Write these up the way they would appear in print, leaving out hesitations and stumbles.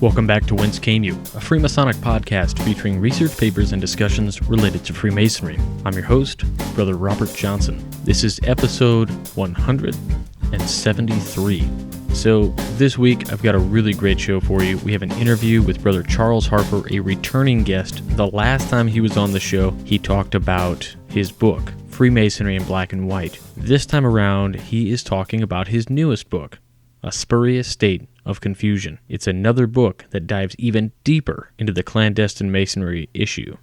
Welcome back to Whence, a Freemasonic podcast featuring research papers and discussions related to Freemasonry. I'm your host, Brother Robert Johnson. This is episode 173. So this week, I've got a really great show for you. We have an interview with Brother Charles Harper, a returning guest. The last time he was on the show, he talked about his book, Freemasonry in Black and White. This time around, he is talking about his newest book, A Spurious State of Confusion. It's another book that dives even deeper into the clandestine Masonry issue.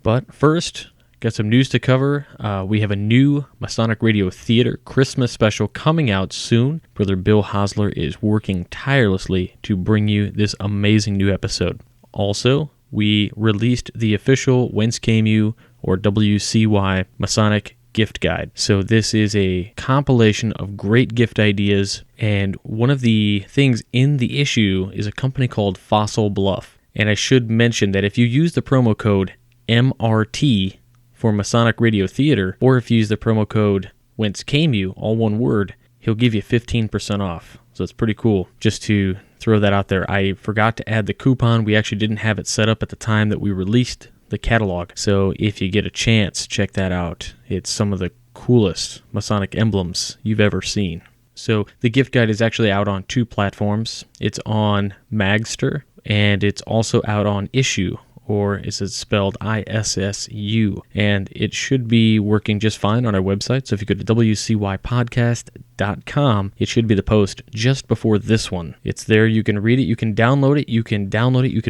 But first, got some news to cover. We have a new Masonic Radio Theater Christmas special coming out soon. Brother Bill Hosler is working tirelessly to bring you this amazing new episode. Also, we released the official Whence Came You, or WCY, Masonic gift guide. So this is a compilation of great gift ideas, and one of the things in the issue is a company called Fossil Bluff. And I should mention that if you use the promo code MRT for Masonic Radio Theater, or if you use the promo code Whence Came You, all one word, he'll give you 15% off. So it's pretty cool, just to throw that out there. I forgot to add the coupon. We actually didn't have it set up at the time that we released the catalog. So if you get a chance, check that out. It's some of the coolest Masonic emblems you've ever seen. So the gift guide is actually out on two platforms. It's on Magster, and it's also out on Issue, or is it spelled ISSU? And it should be working just fine on our website. So if you go to wcypodcast.com, it should be the post just before this one. It's there. You can read it. You can download it. You can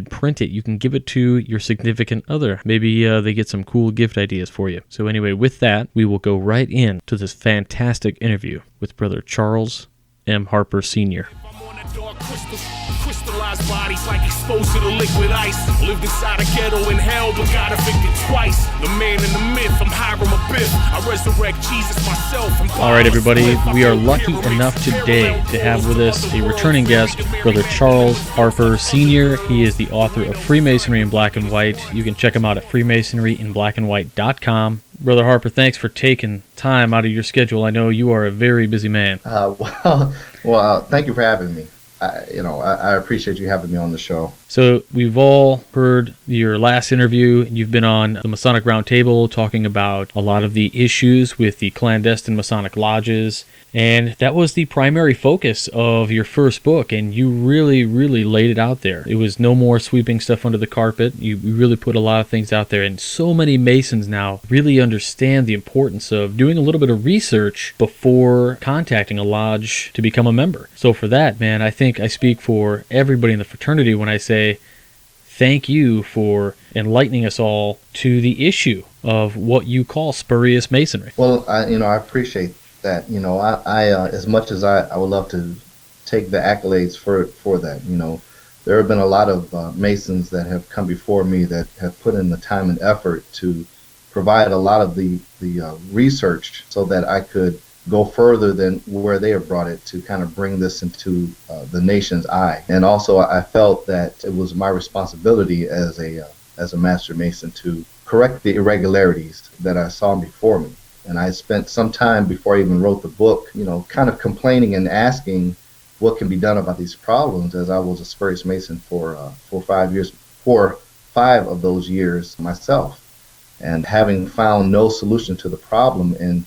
print it. You can give it to your significant other. Maybe they get some cool gift ideas for you. So anyway, with that, we will go right in to this fantastic interview with Brother Charles M. Harper Sr. Crystallized bodies like exposed to the liquid ice. Lived inside a ghetto in hell, but got evicted twice. The man in the myth, I'm Hiram Abiff. I resurrect Jesus myself. All right, everybody, we are lucky enough today to have with us a returning guest, Brother Charles Harper Sr. He is the author of Freemasonry in Black and White. You can check him out at freemasonryinblackandwhite.com. Brother Harper, thanks for taking time out of your schedule. I know you are a very busy man. Well, thank you for having me. I appreciate you having me on the show. So we've all heard your last interview. You've been on the Masonic Roundtable talking about a lot of the issues with the clandestine Masonic lodges, and that was the primary focus of your first book, and you really, really laid it out there. It was no more sweeping stuff under the carpet. You really put a lot of things out there, and so many Masons now really understand the importance of doing a little bit of research before contacting a lodge to become a member. So for that, man, I think I speak for everybody in the fraternity when I say thank you for enlightening us all to the issue of what you call spurious Masonry. Well, I appreciate that. I as much as I would love to take the accolades for that. There have been a lot of Masons that have come before me that have put in the time and effort to provide a lot of the research so that I could go further than where they have brought it to kind of bring this into the nation's eye. And also I felt that it was my responsibility as a Master Mason to correct the irregularities that I saw before me. And I spent some time before I even wrote the book, kind of complaining and asking what can be done about these problems, as I was a spurious Mason for 5 years, for 5 of those years myself. And having found no solution to the problem and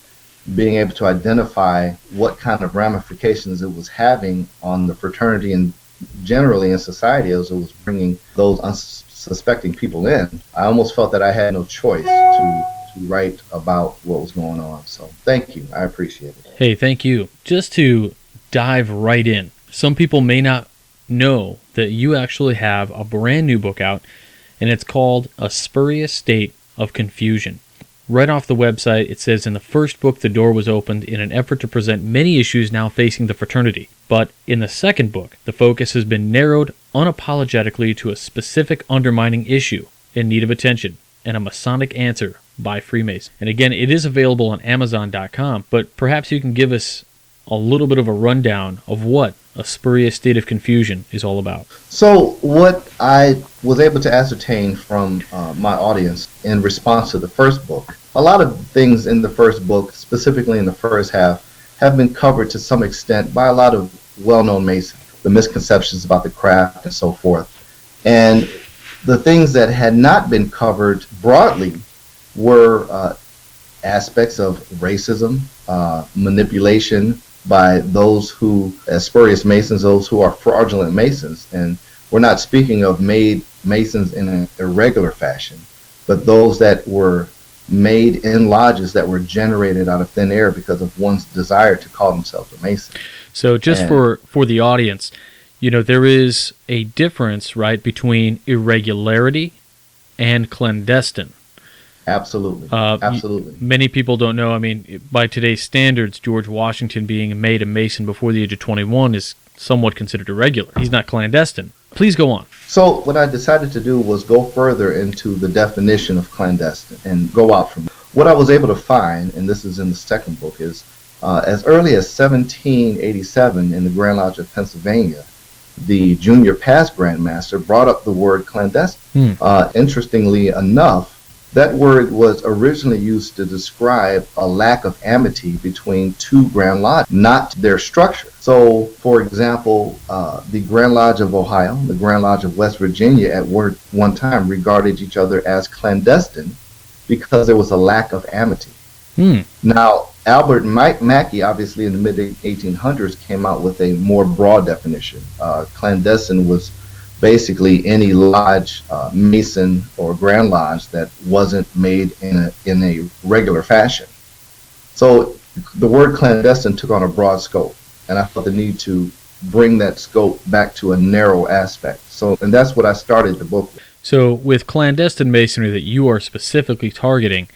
being able to identify what kind of ramifications it was having on the fraternity and generally in society as it was bringing those unsuspecting people in, I almost felt that I had no choice to write about what was going on. So thank you. I appreciate it. Hey, thank you. Just to dive right in, some people may not know that you actually have a brand new book out, and it's called A Spurious State of Confusion. Right off the website, it says, in the first book, the door was opened in an effort to present many issues now facing the fraternity. But in the second book, the focus has been narrowed unapologetically to a specific undermining issue in need of attention, and a Masonic answer by Freemason. And again, it is available on Amazon.com, but perhaps you can give us a little bit of a rundown of what A Spurious State of Confusion is all about. So what I was able to ascertain from my audience in response to the first book, a lot of things in the first book, specifically in the first half, have been covered to some extent by a lot of well-known Masons, the misconceptions about the craft and so forth. And the things that had not been covered broadly were aspects of racism, manipulation by those who, as spurious Masons, those who are fraudulent Masons. And we're not speaking of made Masons in an irregular fashion, but those that were made in lodges that were generated out of thin air because of one's desire to call themselves a Mason. So just for the audience, there is a difference, right, between irregularity and clandestine. Absolutely. Absolutely. Many people don't know. I mean, by today's standards, George Washington being made a Mason before the age of 21 is somewhat considered irregular. He's not clandestine. Please go on. So what I decided to do was go further into the definition of clandestine and go out from what I was able to find, and this is in the second book, is as early as 1787 in the Grand Lodge of Pennsylvania, the junior past grandmaster brought up the word clandestine. Interestingly enough, that word was originally used to describe a lack of amity between two Grand Lodges, not their structure. So, for example, the Grand Lodge of Ohio, the Grand Lodge of West Virginia at one time regarded each other as clandestine because there was a lack of amity. Now, Albert Mackey, obviously in the mid-1800s, came out with a more broad definition. Clandestine was basically any lodge, Mason or Grand Lodge that wasn't made in a regular fashion. So the word clandestine took on a broad scope, and I felt the need to bring that scope back to a narrow aspect. And that's what I started the book with. So with clandestine Masonry that you are specifically targeting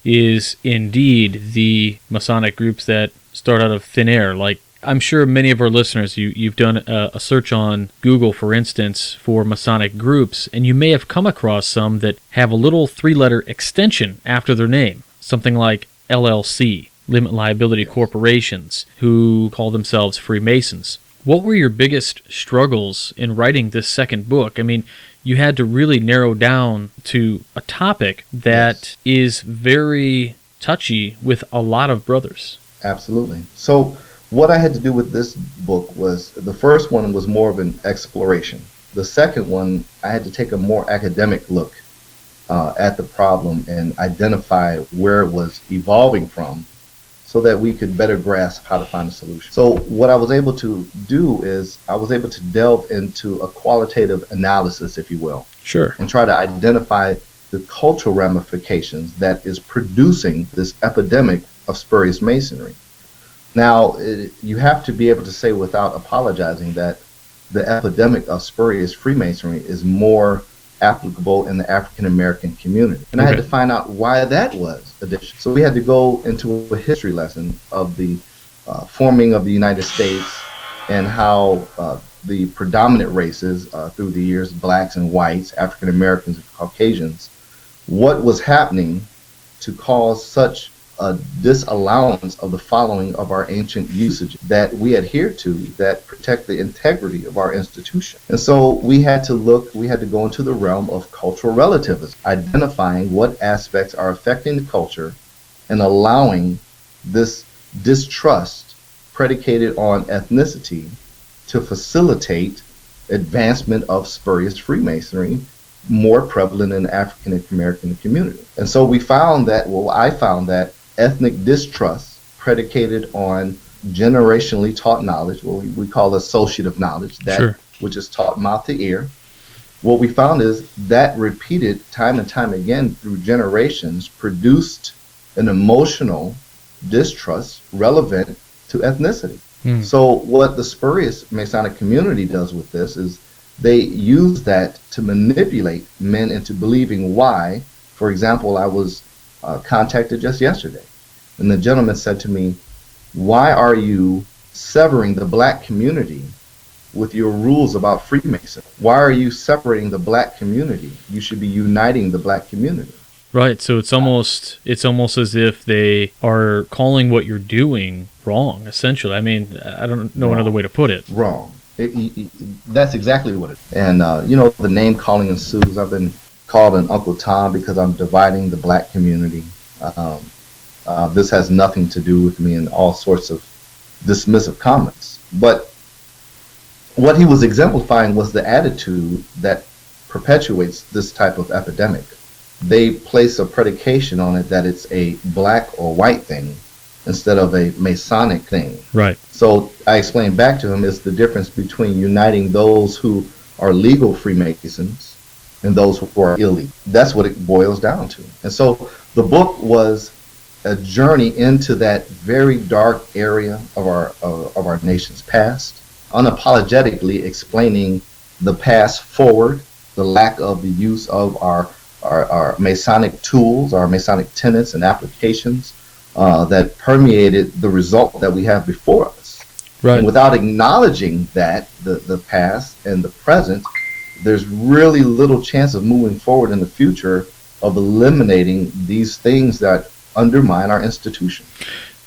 is indeed the Masonic groups that start out of thin air. Like, I'm sure many of our listeners, you've done a search on Google, for instance, for Masonic groups, and you may have come across some that have a little three-letter extension after their name, something like LLC, Limit Liability Corporations, who call themselves Freemasons. What were your biggest struggles in writing this second book? I mean, you had to really narrow down to a topic that is very touchy with a lot of brothers. Absolutely. So what I had to do with this book was, the first one was more of an exploration. The second one, I had to take a more academic look at the problem and identify where it was evolving from so that we could better grasp how to find a solution. So what I was able to do is I was able to delve into a qualitative analysis, if you will. Sure. And try to identify the cultural ramifications that is producing this epidemic of spurious Masonry. Now, you have to be able to say without apologizing that the epidemic of spurious Freemasonry is more applicable in the African American community. And I had to find out why that was additional. So we had to go into a history lesson of the forming of the United States and how the predominant races through the years, blacks and whites, African Americans and Caucasians, what was happening to cause such a disallowance of the following of our ancient usage that we adhere to that protect the integrity of our institution. And so we had to go into the realm of cultural relativism, identifying what aspects are affecting the culture and allowing this distrust predicated on ethnicity to facilitate advancement of spurious Freemasonry more prevalent in the African American community. And so I found that ethnic distrust predicated on generationally taught knowledge, what we call associative knowledge, that which is taught mouth to ear. What we found is that repeated time and time again through generations produced an emotional distrust relevant to ethnicity. So what the spurious Masonic community does with this is they use that to manipulate men into believing why. For example, I was contacted just yesterday, and the gentleman said to me, "Why are you severing the black community with your rules about Freemason? Why are you separating the black community? You should be uniting the black community." Right, so it's almost as if they are calling what you're doing wrong, essentially. I mean, I don't know another way to put it. Wrong. That's exactly what it is. And, the name calling ensues. I've been called an Uncle Tom because I'm dividing the black community. This has nothing to do with me and all sorts of dismissive comments. But what he was exemplifying was the attitude that perpetuates this type of epidemic. They place a predication on it that it's a black or white thing instead of a Masonic thing. Right. So I explained back to him, it's the difference between uniting those who are legal Freemasons and those who are illegal. That's what it boils down to. And so the book was a journey into that very dark area of our nation's past, unapologetically explaining the past forward, the lack of the use of our Masonic tools, our Masonic tenets and applications that permeated the result that we have before us. Right. And without acknowledging that, the past and the present, there's really little chance of moving forward in the future of eliminating these things that undermine our institution.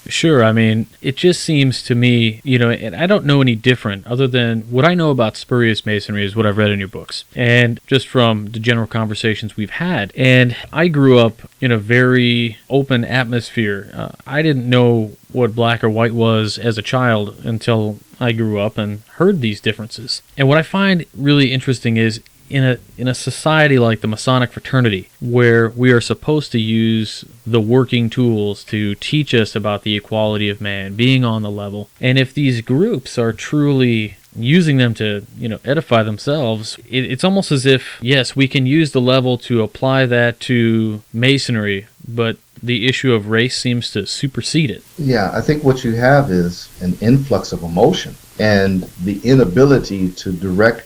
Sure. I mean, it just seems to me, and I don't know any different other than what I know about spurious masonry is what I've read in your books and just from the general conversations we've had. And I grew up in a very open atmosphere. I didn't know what black or white was as a child until I grew up and heard these differences. And what I find really interesting is in a society like the Masonic fraternity, where we are supposed to use the working tools to teach us about the equality of man, being on the level, and if these groups are truly using them to, edify themselves, it's almost as if, yes, we can use the level to apply that to masonry, but the issue of race seems to supersede it. Yeah, I think what you have is an influx of emotion and the inability to direct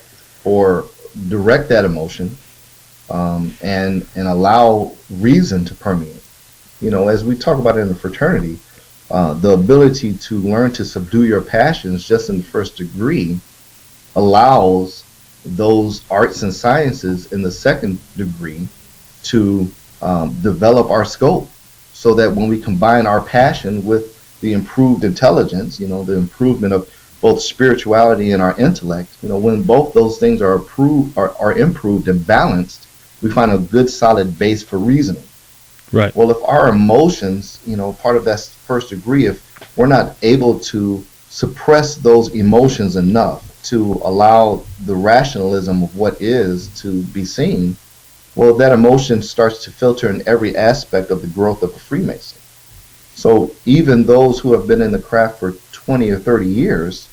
that emotion and allow reason to permeate. As we talk about it in the fraternity, the ability to learn to subdue your passions just in the first degree allows those arts and sciences in the second degree to develop our scope, so that when we combine our passion with the improved intelligence, the improvement of both spirituality and our intellect, when both those things are improved and balanced, we find a good solid base for reasoning. Right. Well, if our emotions, part of that first degree, if we're not able to suppress those emotions enough to allow the rationalism of what is to be seen, well, that emotion starts to filter in every aspect of the growth of a Freemason. So even those who have been in the craft for 20 or 30 years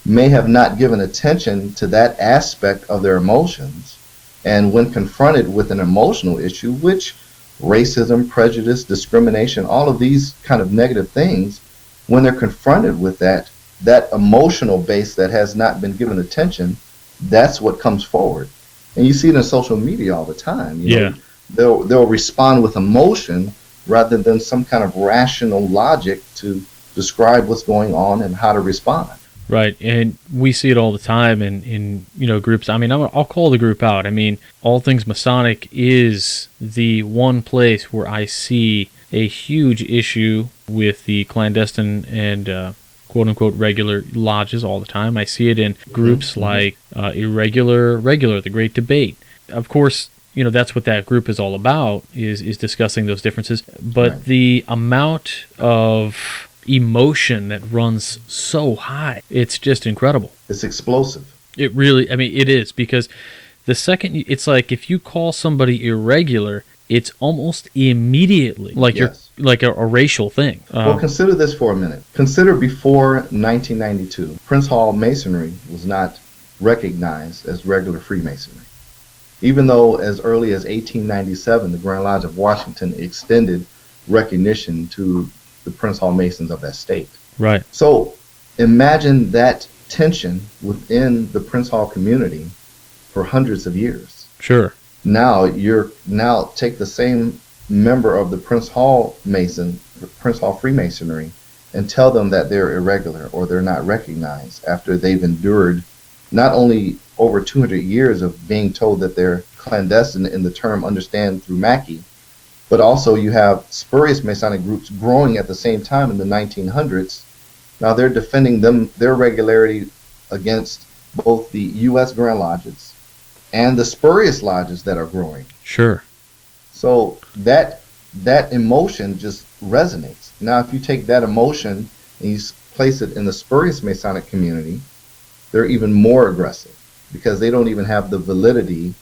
may have not given attention to that aspect of their emotions. And when confronted with an emotional issue, which racism, prejudice, discrimination, all of these kind of negative things, when they're confronted with that emotional base that has not been given attention, that's what comes forward. And you see it in social media all the time. They'll respond with emotion rather than some kind of rational logic to describe what's going on and how to respond. Right, and we see it all the time in groups. I mean, I'll call the group out. I mean, All Things Masonic is the one place where I see a huge issue with the clandestine and quote-unquote regular lodges all the time. I see it in groups like Irregular, The Great Debate. Of course, that's what that group is all about, is discussing those differences. But right. The amount of emotion that runs so high, it's just incredible. It's explosive. It really, it is, because the second, it's like if you call somebody irregular, it's almost immediately like yes. you're like a racial thing. Well, consider this for a minute. Consider before 1992, Prince Hall Masonry was not recognized as regular Freemasonry. Even though as early as 1897, the Grand Lodge of Washington extended recognition to the Prince Hall Masons of that state. Right. So imagine that tension within the Prince Hall community for hundreds of years. Sure. Now take the same member of the Prince Hall Freemasonry and tell them that they're irregular or they're not recognized after they've endured not only over 200 years of being told that they're clandestine in the term understand through Mackey, but also you have spurious Masonic groups growing at the same time in the 1900s. Now they're defending their regularity against both the U.S. Grand Lodges and the spurious lodges that are growing. Sure. So that emotion just resonates. Now if you take that emotion and you place it in the spurious Masonic community, they're even more aggressive because they don't even have the validity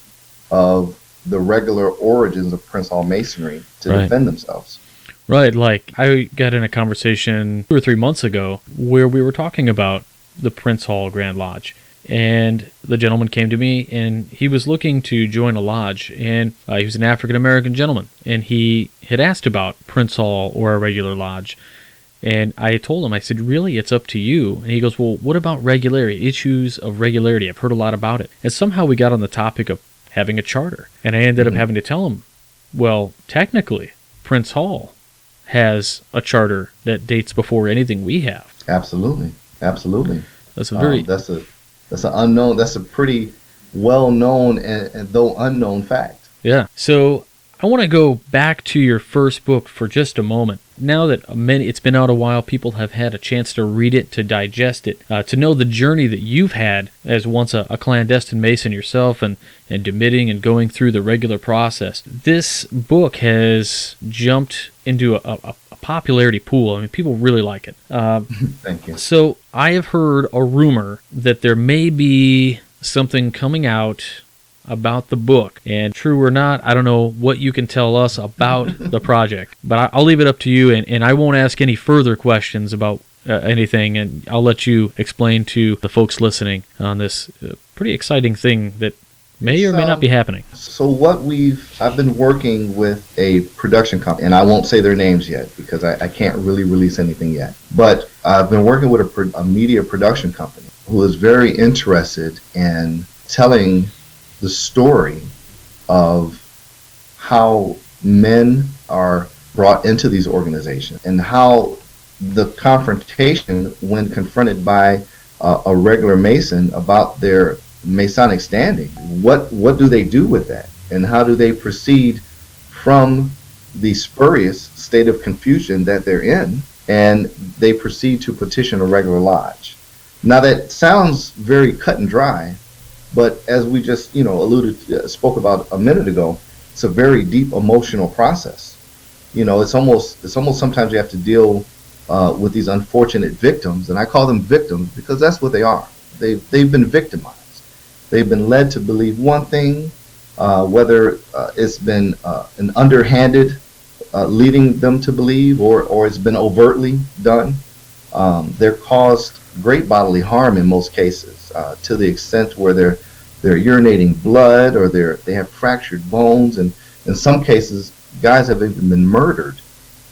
of the regular origins of Prince Hall Masonry to Right. defend themselves. Right, like I got in a conversation 2 or 3 months ago where we were talking about the Prince Hall Grand Lodge. And the gentleman came to me, and he was looking to join a lodge, and he was an African-American gentleman, and he had asked about Prince Hall or a regular lodge. And I told him, I said, really, it's up to you. And he goes, well, what about regularity, issues of regularity? I've heard a lot about it. And somehow we got on the topic of having a charter. And I ended up having to tell him, well, technically, Prince Hall has a charter that dates before anything we have. Absolutely. That's a very... That's an unknown. That's a pretty well-known and though unknown fact. Yeah. So I want to go back to your first book for just a moment. Now that it's been out a while, people have had a chance to read it, to digest it, to know the journey that you've had as once a clandestine Mason yourself and demitting and going through the regular process. This book has jumped into a popularity pool. I mean, people really like it. Thank you. So I have heard a rumor that there may be something coming out about the book. And true or not, I don't know what you can tell us about the project. But I'll leave it up to you, and I won't ask any further questions about anything, and I'll let you explain to the folks listening on this pretty exciting thing that may or may not be happening. So I've been working with a production company, and I won't say their names yet because I can't really release anything yet. But I've been working with a media production company who is very interested in telling the story of how men are brought into these organizations and how the confrontation when confronted by a regular Mason about their Masonic standing. What do they do with that? And how do they proceed from the spurious state of confusion that they're in, and they proceed to petition a regular lodge? Now that sounds very cut and dry, but as we just spoke about a minute ago, it's a very deep emotional process. It's almost sometimes you have to deal with these unfortunate victims, and I call them victims because that's what they are. They've been victimized. They've been led to believe one thing, whether it's been an underhanded leading them to believe, or it's been overtly done. They're caused great bodily harm in most cases, to the extent where they're urinating blood, or they have fractured bones, and in some cases, guys have even been murdered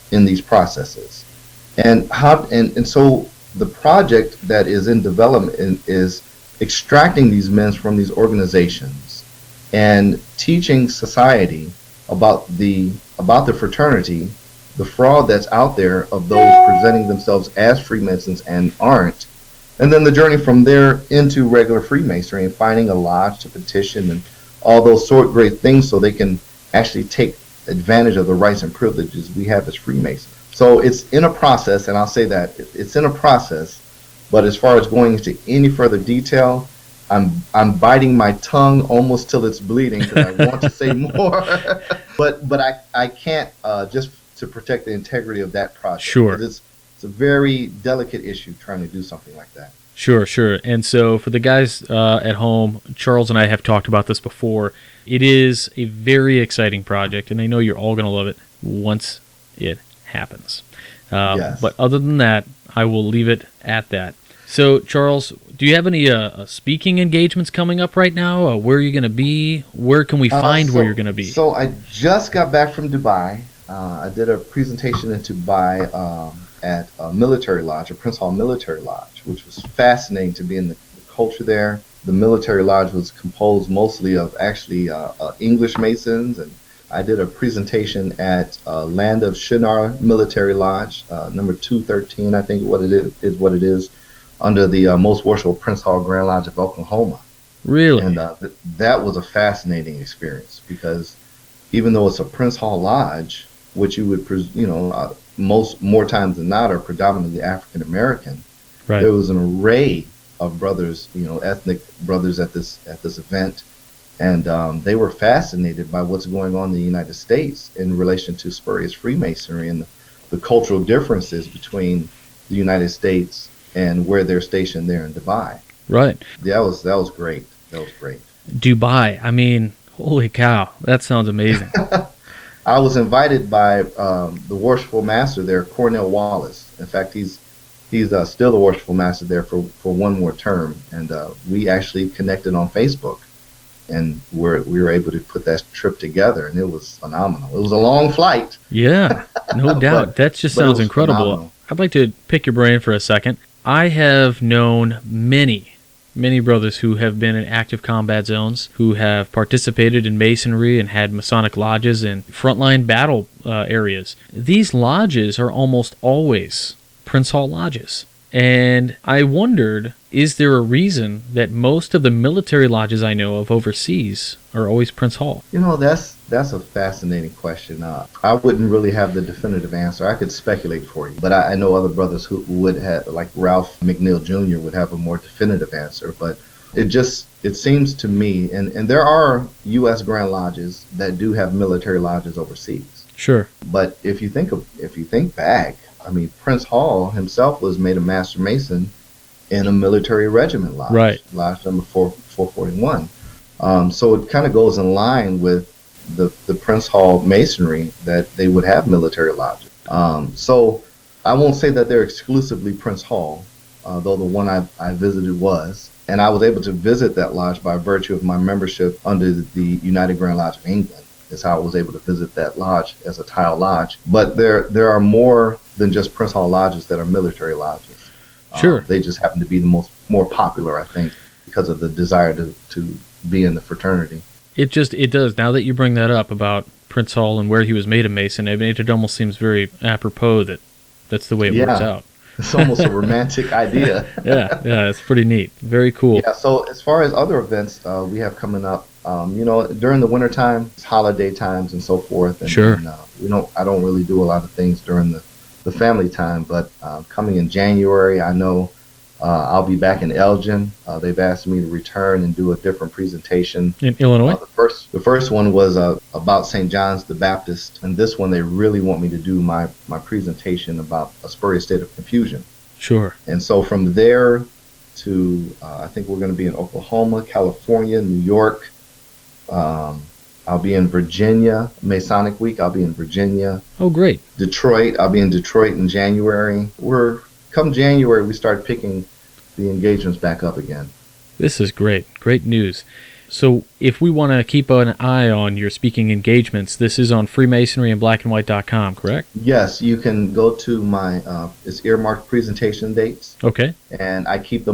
in these processes. And so the project that is in development is extracting these men from these organizations and teaching society about the fraternity, the fraud that's out there of those presenting themselves as Freemasons and aren't, and then the journey from there into regular Freemasonry and finding a lodge to petition and all those great things so they can actually take advantage of the rights and privileges we have as Freemasons. So it's in a process, and I'll say that it's in a process. But as far as going into any further detail, I'm biting my tongue almost till it's bleeding because I want to say more. but I can't, just to protect the integrity of that process. Sure. It's a very delicate issue trying to do something like that. Sure. And so for the guys at home, Charles and I have talked about this before. It is a very exciting project, and I know you're all going to love it once it happens. Yes. But other than that, I will leave it at that. So, Charles, do you have any speaking engagements coming up right now? Where are you going to be? Where can we find where you're going to be? So I just got back from Dubai. I did a presentation in Dubai at a military lodge, a Prince Hall military lodge, which was fascinating to be in the culture there. The military lodge was composed mostly of actually English Masons, and I did a presentation at Land of Shinar Military Lodge, number 213, I think what it is, under the Most Worshipful Prince Hall Grand Lodge of Oklahoma. Really? And that was a fascinating experience because even though it's a Prince Hall Lodge, which you would, more times than not are predominantly African American, right. There was an array of brothers, ethnic brothers at this event. And they were fascinated by what's going on in the United States in relation to spurious Freemasonry and the cultural differences between the United States and where they're stationed there in Dubai. Right. That was great. That was great. Dubai. I mean, Holy cow, that sounds amazing. I was invited by the worshipful master there, Cornell Wallace. In fact, he's still the worshipful master there for one more term, and we actually connected on Facebook, and we were able to put that trip together, and it was phenomenal. It was a long flight. Yeah, no doubt. That just sounds incredible. Phenomenal. I'd like to pick your brain for a second. I have known many brothers who have been in active combat zones, who have participated in masonry and had Masonic lodges in frontline battle areas. These lodges are almost always Prince Hall lodges. And I wondered, is there a reason that most of the military lodges I know of overseas are always Prince Hall? You know, that's a fascinating question. I wouldn't really have the definitive answer. I could speculate for you, but I know other brothers who would have, like Ralph McNeil Jr. would have a more definitive answer. But it seems to me, and there are U.S. Grand Lodges that do have military lodges overseas. Sure. But if you think back, I mean, Prince Hall himself was made a Master Mason in a military regiment lodge, right? Lodge number 441. So it kind of goes in line with the Prince Hall Masonry that they would have military lodges. So I won't say that they're exclusively Prince Hall, though the one I visited was. And I was able to visit that lodge by virtue of my membership under the United Grand Lodge of England. Is how I was able to visit that lodge as a tile lodge. But there are more than just Prince Hall lodges that are military lodges. Sure. They just happen to be the more popular, I think, because of the desire to be in the fraternity. It does. Now that you bring that up about Prince Hall and where he was made a Mason, I mean, it almost seems very apropos that's the way it works out. It's almost a romantic idea. Yeah, it's pretty neat. Very cool. Yeah, so as far as other events we have coming up, during the wintertime, it's holiday times and so forth. And, sure. And, I don't really do a lot of things during the family time, but coming in January, I know I'll be back in Elgin. They've asked me to return and do a different presentation. In Illinois? The first one was about St. John's the Baptist, and this one they really want me to do my presentation about a spurious state of confusion. Sure. And so from there to, I think we're going to be in Oklahoma, California, New York. I'll be in Virginia, Masonic Week. I'll be in Virginia. Oh, great. Detroit. I'll be in Detroit in January. Come January, we start picking the engagements back up again. This is great. Great news. So if we want to keep an eye on your speaking engagements, this is on freemasonryandblackandwhite.com, correct? Yes, you can go to my, it's earmarked presentation dates. Okay. And I keep the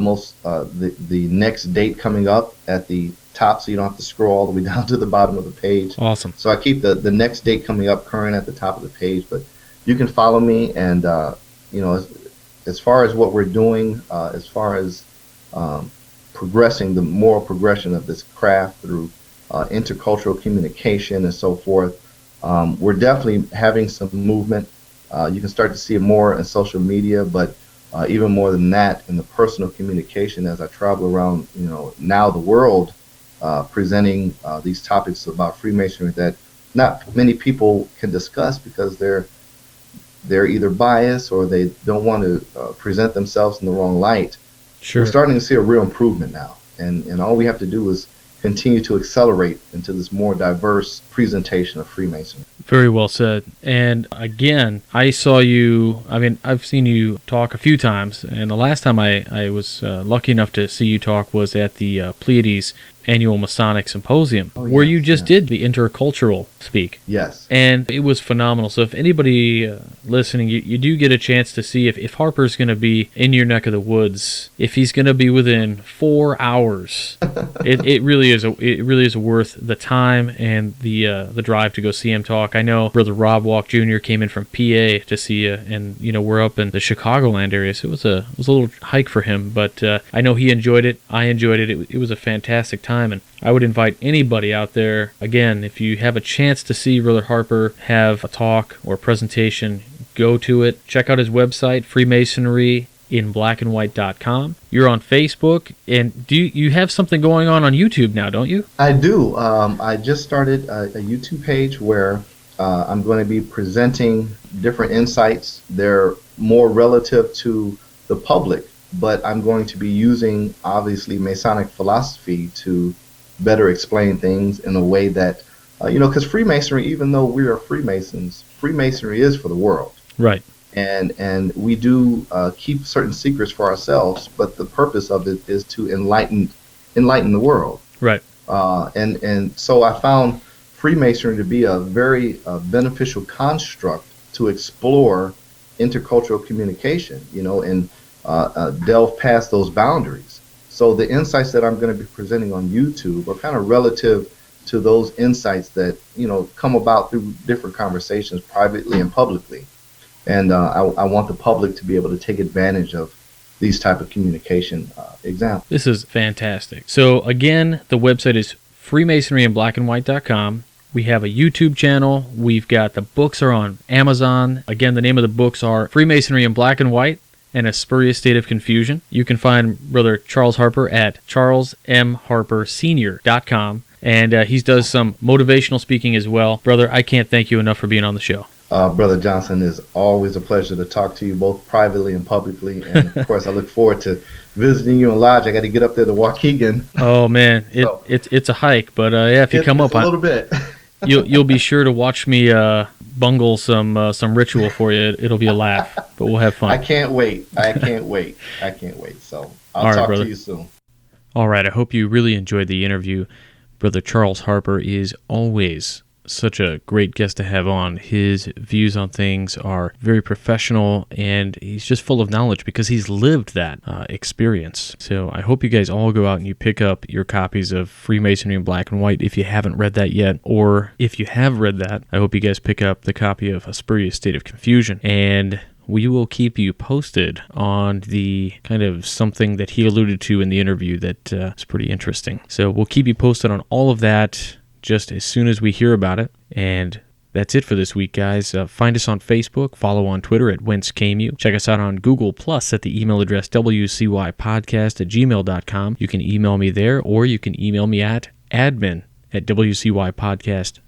next date coming up at the top, so you don't have to scroll all the way down to the bottom of the page. Awesome. So I keep the next date coming up current at the top of the page, but you can follow me, and as far as what we're doing, as far as progressing the moral progression of this craft through intercultural communication and so forth, we're definitely having some movement. You can start to see it more in social media, but even more than that in the personal communication as I travel around, now the world, presenting these topics about Freemasonry that not many people can discuss because they're either biased or they don't want to present themselves in the wrong light. Sure. We're starting to see a real improvement now, and all we have to do is continue to accelerate into this more diverse presentation of Freemasonry. Very well said. And again, I saw you, I've seen you talk a few times, and the last time I was lucky enough to see you talk was at the Pleiades Annual Masonic Symposium, where you just did the intercultural speak. Yes. And it was phenomenal. So if anybody listening, you do get a chance to see if Harper's going to be in your neck of the woods, if he's going to be within 4 hours, it really is worth the time and the drive to go see him talk. I know Brother Rob Walk Jr. came in from PA to see you, and we're up in the Chicagoland area, so it was a little hike for him, but I know he enjoyed it. I enjoyed it. It was a fantastic time. And I would invite anybody out there, again, if you have a chance to see Brother Harper have a talk or presentation, go to it. Check out his website, freemasonryinblackandwhite.com. You're on Facebook, and you have something going on YouTube now, don't you? I do. I just started a YouTube page where I'm going to be presenting different insights. They're more relative to the public, but I'm going to be using, obviously, Masonic philosophy to better explain things in a way that, because Freemasonry, even though we are Freemasons, Freemasonry is for the world. Right. And we do keep certain secrets for ourselves, but the purpose of it is to enlighten the world. Right. And so I found Freemasonry to be a very beneficial construct to explore intercultural communication, and delve past those boundaries. So the insights that I'm going to be presenting on YouTube are kind of relative to those insights that, come about through different conversations privately and publicly. And I want the public to be able to take advantage of these type of communication examples. This is fantastic. So again, the website is freemasonryinblackandwhite.com. We have a YouTube channel. We've got the books are on Amazon. Again, the name of the books are Freemasonry in Black and White and A Spurious State of Confusion. You can find Brother Charles Harper at charlesmharpersenior.com. And he does some motivational speaking as well. Brother, I can't thank you enough for being on the show. Brother Johnson, it's always a pleasure to talk to you both privately and publicly. And, of course, I look forward to visiting you in Lodge. I got to get up there to Waukegan. Oh, man. It's a hike. But, if you come up a little bit. You'll be sure to watch me bungle some ritual for you. It'll be a laugh, but we'll have fun. I can't wait. So I'll talk brother. to you soon. All right. I hope you really enjoyed the interview. Brother Charles Harper is always such a great guest to have on. His views on things are very professional, and he's just full of knowledge because he's lived that experience. So I hope you guys all go out and you pick up your copies of Freemasonry in Black and White if you haven't read that yet, or if you have read that, I hope you guys pick up the copy of A Spurious State of Confusion, and we will keep you posted on the kind of something that he alluded to in the interview that is pretty interesting. So we'll keep you posted on all of that just as soon as we hear about it. And that's it for this week, guys. Find us on Facebook, follow on Twitter at Whence. Check us out on Google Plus at the email address wcypodcast@gmail.com. You can email me there, or you can email me at admin@wcypodcast.com.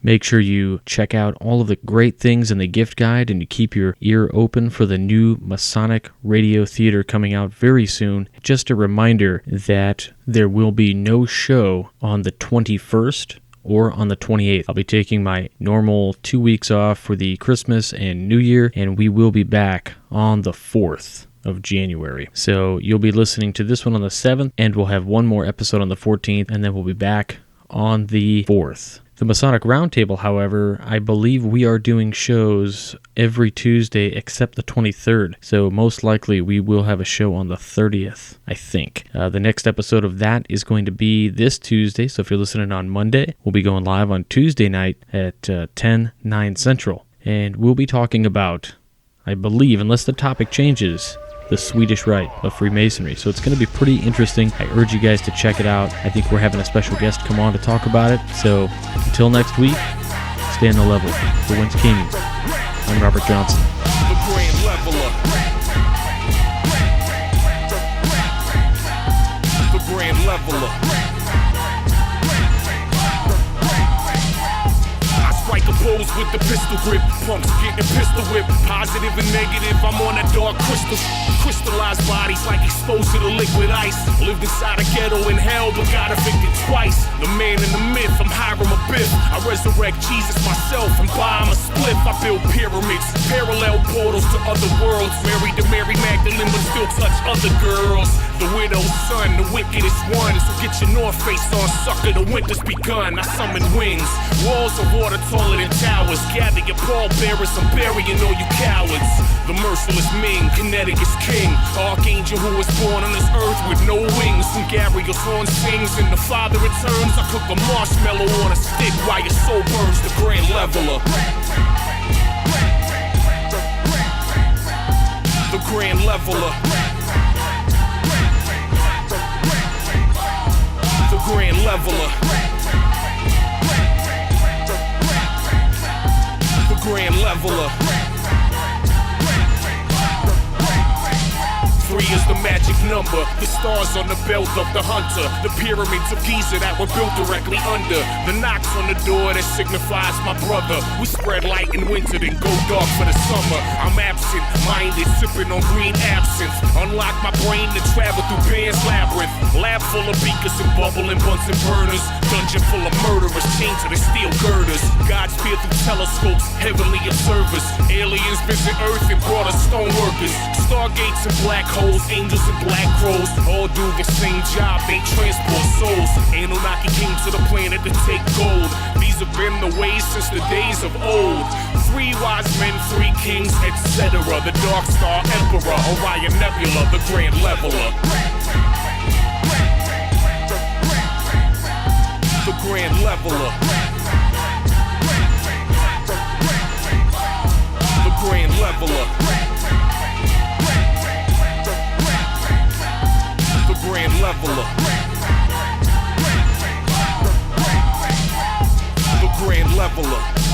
Make sure you check out all of the great things in the gift guide, and you keep your ear open for the new Masonic Radio Theater coming out very soon. Just a reminder that there will be no show on the 21st or on the 28th. I'll be taking my normal 2 weeks off for the Christmas and New Year, and we will be back on the 4th of January. So you'll be listening to this one on the 7th, and we'll have one more episode on the 14th, and then we'll be back on the 4th. The Masonic Roundtable, however, I believe we are doing shows every Tuesday except the 23rd. So most likely we will have a show on the 30th, I think. The next episode of that is going to be this Tuesday. So if you're listening on Monday, we'll be going live on Tuesday night at 10/9 Central. And we'll be talking about, I believe, unless the topic changes, the Swedish Rite of Freemasonry. So it's going to be pretty interesting. I urge you guys to check it out. I think we're having a special guest come on to talk about it. So until next week, stay on the level. For Whence, I'm Robert Johnson. The Grand Leveler. The Grand Leveler. Strike a pose with the pistol grip. Punks getting pistol whipped. Positive and negative, I'm on that dark crystal. Crystallized bodies like exposed to the liquid ice. Lived inside a ghetto in hell, but got evicted twice. The man in the myth, I'm Hiram a Biff. I resurrect Jesus myself and buy him a spliff. I build pyramids, parallel portals to other worlds. Married to Mary Magdalene, but still touch other girls. The widow's son, the wickedest one. So get your North Face on, sucker, the winter's begun. I summon wings, walls of water taller than towers. Gather your pallbearers, I'm burying all you cowards. The merciless Ming, Connecticut's king. Archangel who was born on this earth with no wings. When Gabriel's horn sings and the Father returns, I cook a marshmallow on a stick while your soul burns. The Grand Leveler. The Grand Leveler. The Grand Leveler. The Grand Leveler. 3 is the magic number. The stars on the belt of the hunter. The pyramids of Giza that were built directly under. The knocks on the door that signifies my brother. We spread light in winter, then go dark for the summer. I'm absent-minded, sipping on green absinthe. Unlock my brain to travel through Pan's labyrinth. Lab full of beakers and bubbling Bunsen burners. Dungeon full of murderers, chained to the steel girders. Gods peer through telescopes, heavenly observers. Aliens visit Earth and brought us stoneworkers. Stargates and black holes, angels and black crows. All do the same job, they transport souls. Anunnaki came to the planet to take gold. These have been the ways since the days of old. 3 wise men, 3 kings, etc. The Dark Star Emperor, Orion Nebula, the Grand Leveler. The Grand Leveler. The Grand Leveler. The Grand Leveler. The Grand Leveler.